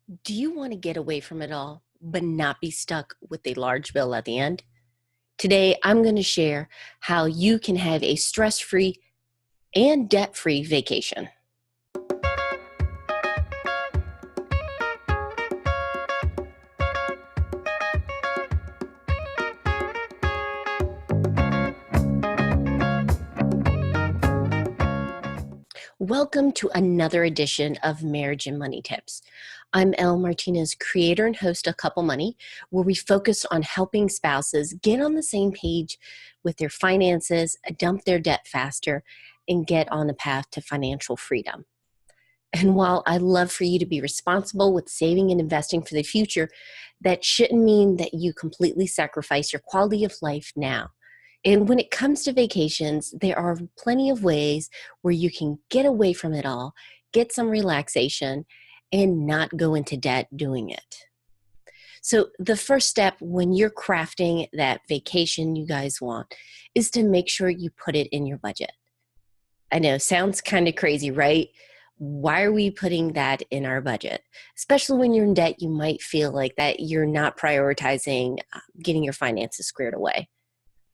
Do you want to get away from it all, but not be stuck with a large bill at the end? Today, I'm going to share how you can have a stress free and debt free vacation. Welcome to another edition of Marriage and Money Tips. I'm Elle Martinez, creator and host of Couple Money, where we focus on helping spouses get on the same page with their finances, dump their debt faster, and get on a path to financial freedom. And while I love for you to be responsible with saving and investing for the future, that shouldn't mean that you completely sacrifice your quality of life now. And when it comes to vacations, there are plenty of ways where you can get away from it all, get some relaxation, and not go into debt doing it. So the first step when you're crafting that vacation you guys want is to make sure you put it in your budget. I know, sounds kind of crazy, right? Why are we putting that in our budget? Especially when you're in debt, you might feel like that you're not prioritizing getting your finances squared away.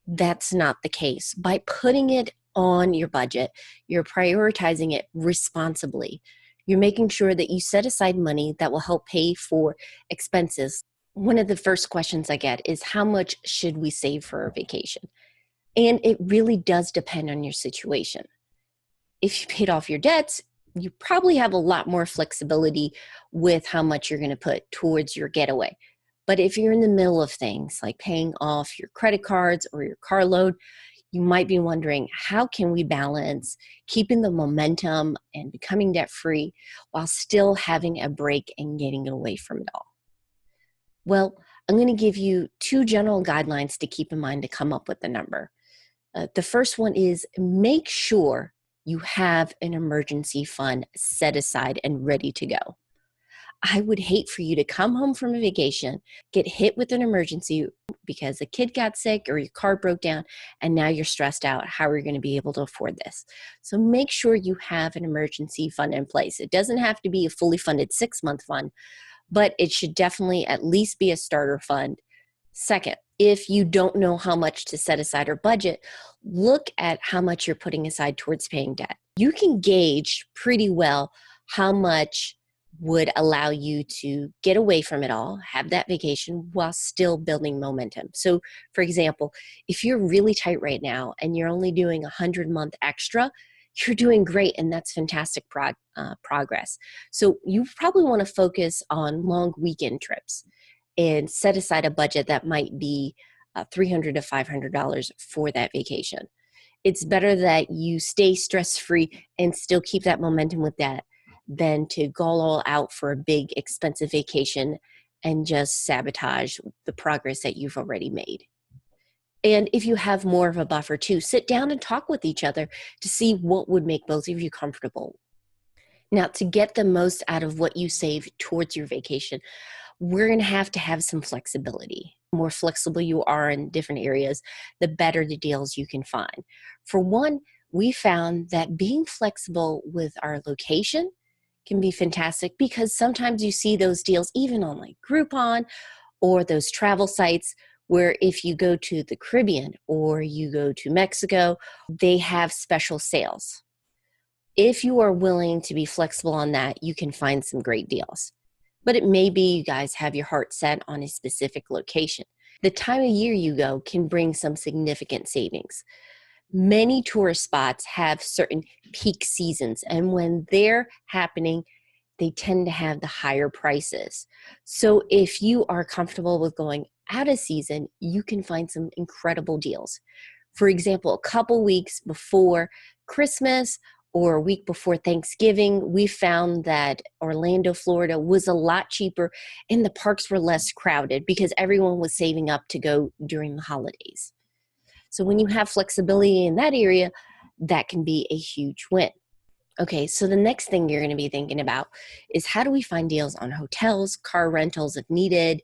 That's not the case. By putting it on your budget, you're prioritizing it responsibly. You're making sure that you set aside money that will help pay for expenses. One of the first questions I get is, how much should we save for a vacation? And it really does depend on your situation. If you paid off your debts, you probably have a lot more flexibility with how much you're going to put towards your getaway. But if you're in the middle of things like paying off your credit cards or your car loan, you might be wondering, how can we balance keeping the momentum and becoming debt free while still having a break and getting away from it all? Well, I'm going to give you two general guidelines to keep in mind to come up with the number. The first one is, make sure you have an emergency fund set aside and ready to go. I would hate for you to come home from a vacation, get hit with an emergency because a kid got sick or your car broke down, and now you're stressed out. How are you going to be able to afford this? So make sure you have an emergency fund in place. It doesn't have to be a fully funded 6-month fund, but it should definitely at least be a starter fund. Second, if you don't know how much to set aside or budget, look at how much you're putting aside towards paying debt. You can gauge pretty well how much would allow you to get away from it all, have that vacation while still building momentum. So, for example, if you're really tight right now and you're only doing 100-month extra, you're doing great, and that's fantastic progress. So you probably want to focus on long weekend trips and set aside a budget that might be $300 to $500 for that vacation. It's better that you stay stress-free and still keep that momentum with that than to go all out for a big expensive vacation and just sabotage the progress that you've already made. And if you have more of a buffer too, sit down and talk with each other to see what would make both of you comfortable. Now, to get the most out of what you save towards your vacation, we're going to have some flexibility. The more flexible you are in different areas, the better the deals you can find. For one, we found that being flexible with our location can be fantastic, because sometimes you see those deals even on like Groupon or those travel sites where if you go to the Caribbean or you go to Mexico, they have special sales. If you are willing to be flexible on that, you can find some great deals. But it may be you guys have your heart set on a specific location. The time of year you go can bring some significant savings. Many tourist spots have certain peak seasons, and when they're happening, they tend to have the higher prices. So if you are comfortable with going out of season, you can find some incredible deals. For example, a couple weeks before Christmas or a week before Thanksgiving, we found that Orlando, Florida was a lot cheaper and the parks were less crowded because everyone was saving up to go during the holidays. So when you have flexibility in that area, that can be a huge win. Okay, so the next thing you're going to be thinking about is, how do we find deals on hotels, car rentals if needed,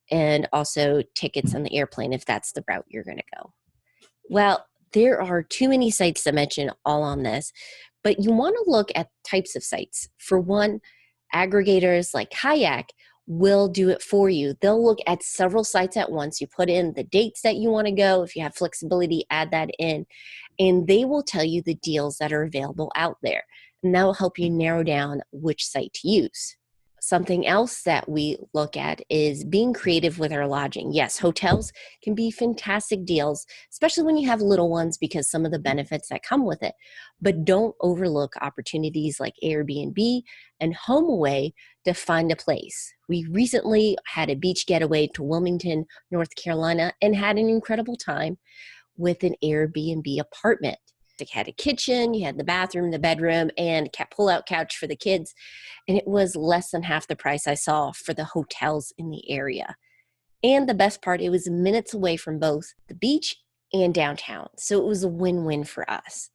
and also tickets on the airplane if that's the route you're going to go? Well, there are too many sites to mention all on this, but you want to look at types of sites. For one, Aggregators like Kayak will do it for you. They'll look at several sites at once. You put in the dates that you want to go. If you have flexibility, add that in, and they will tell you the deals that are available out there. And that will help you narrow down which site to use. Something else that we look at is being creative with our lodging. Yes, hotels can be fantastic deals, especially when you have little ones because some of the benefits that come with it. But don't overlook opportunities like Airbnb and HomeAway to find a place. We recently had a beach getaway to Wilmington, North Carolina, and had an incredible time with an Airbnb apartment. It had a kitchen, you had the bathroom, the bedroom, and a pull-out couch for the kids. And it was less than half the price I saw for the hotels in the area. And the best part, it was minutes away from both the beach and downtown. So it was a win-win for us.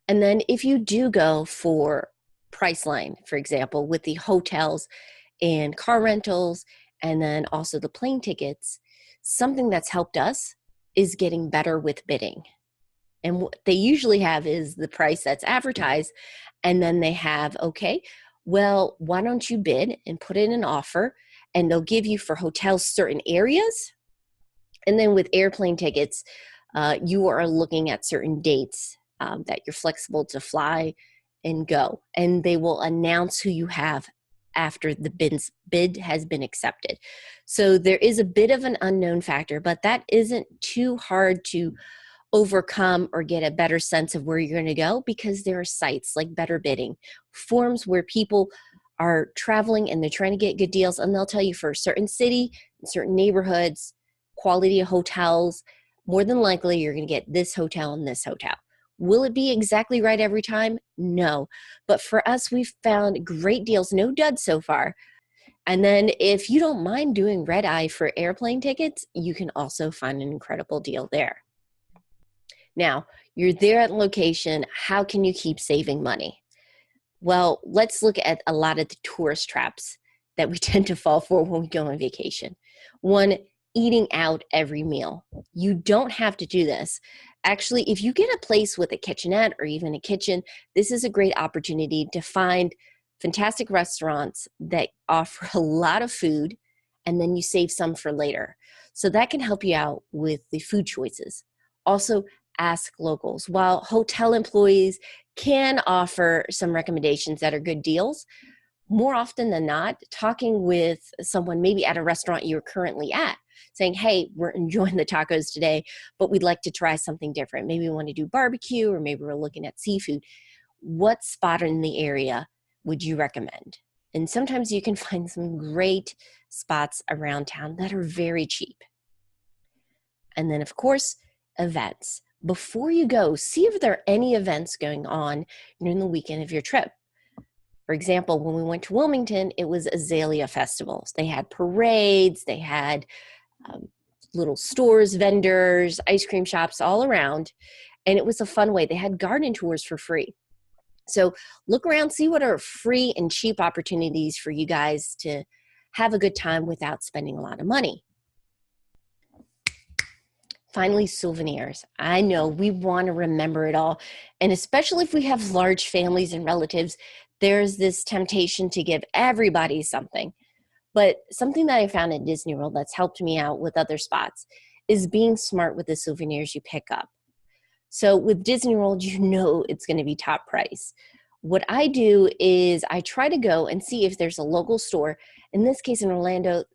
And then if you do go for Priceline, for example, with the hotels and car rentals, and then also the plane tickets, something that's helped us is getting better with bidding. And what they usually have is the price that's advertised, and then they have, okay, well, why don't you bid and put in an offer, and they'll give you for hotels certain areas. And then with airplane tickets, you are looking at certain dates that you're flexible to fly and go. And they will announce who you have after the bid has been accepted. So there is a bit of an unknown factor, but that isn't too hard to overcome or get a better sense of where you're going to go, because there are sites like Better Bidding, forums where people are traveling and they're trying to get good deals, and they'll tell you for a certain city, certain neighborhoods, quality of hotels, more than likely you're going to get this hotel and this hotel. Will it be exactly right every time? No. But for us, we've found great deals, no duds so far. And then if you don't mind doing red eye for airplane tickets, you can also find an incredible deal there. Now, you're there at location. How can you keep saving money? Well, let's look at a lot of the tourist traps that we tend to fall for when we go on vacation. One, eating out every meal. You don't have to do this. Actually, if you get a place with a kitchenette or even a kitchen, this is a great opportunity to find fantastic restaurants that offer a lot of food, and then you save some for later. So that can help you out with the food choices. Also, ask locals. While hotel employees can offer some recommendations that are good deals, more often than not, talking with someone maybe at a restaurant you're currently at, saying, hey, we're enjoying the tacos today, but we'd like to try something different. Maybe we want to do barbecue, or maybe we're looking at seafood. What spot in the area would you recommend? And sometimes you can find some great spots around town that are very cheap. And then, of course, events. Before you go, see if there are any events going on during the weekend of your trip. For example, when we went to Wilmington, it was Azalea festivals. They had parades, they had little stores, vendors, ice cream shops all around, and it was a fun way. They had garden tours for free. So look around, see what are free and cheap opportunities for you guys to have a good time without spending a lot of money. Finally, souvenirs. I know we want to remember it all. And especially if we have large families and relatives, there's this temptation to give everybody something. But something that I found at Disney World that's helped me out with other spots is being smart with the souvenirs you pick up. So with Disney World, you know it's going to be top price. What I do is I try to go and see if there's a local store. In this case, in Orlando,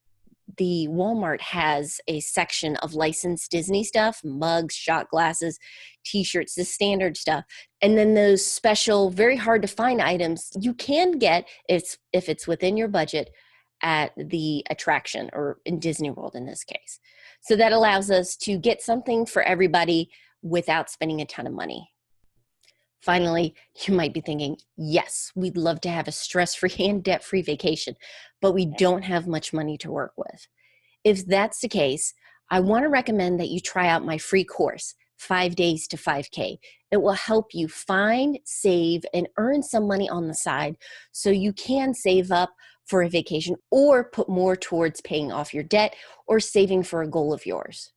the Walmart has a section of licensed Disney stuff, mugs, shot glasses, t-shirts, the standard stuff. And then those special, very hard to find items you can get if it's within your budget at the attraction, or in Disney World in this case. So that allows us to get something for everybody without spending a ton of money. Finally, you might be thinking, yes, we'd love to have a stress-free and debt-free vacation, but we don't have much money to work with. If that's the case, I want to recommend that you try out my free course, 5 Days to 5K. It will help you find, save, and earn some money on the side so you can save up for a vacation or put more towards paying off your debt or saving for a goal of yours.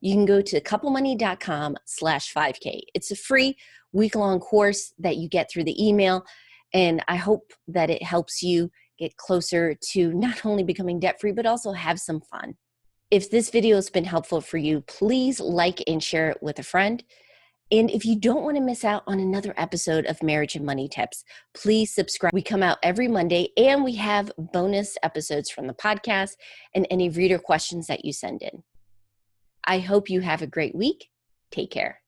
You can go to couplemoney.com/5K. It's a free week-long course that you get through the email, And I hope that it helps you get closer to not only becoming debt-free, but also have some fun. If this video has been helpful for you, please like and share it with a friend. And if you don't want to miss out on another episode of Marriage and Money Tips, please subscribe. We come out every Monday, and we have bonus episodes from the podcast and any reader questions that you send in. I hope you have a great week. Take care.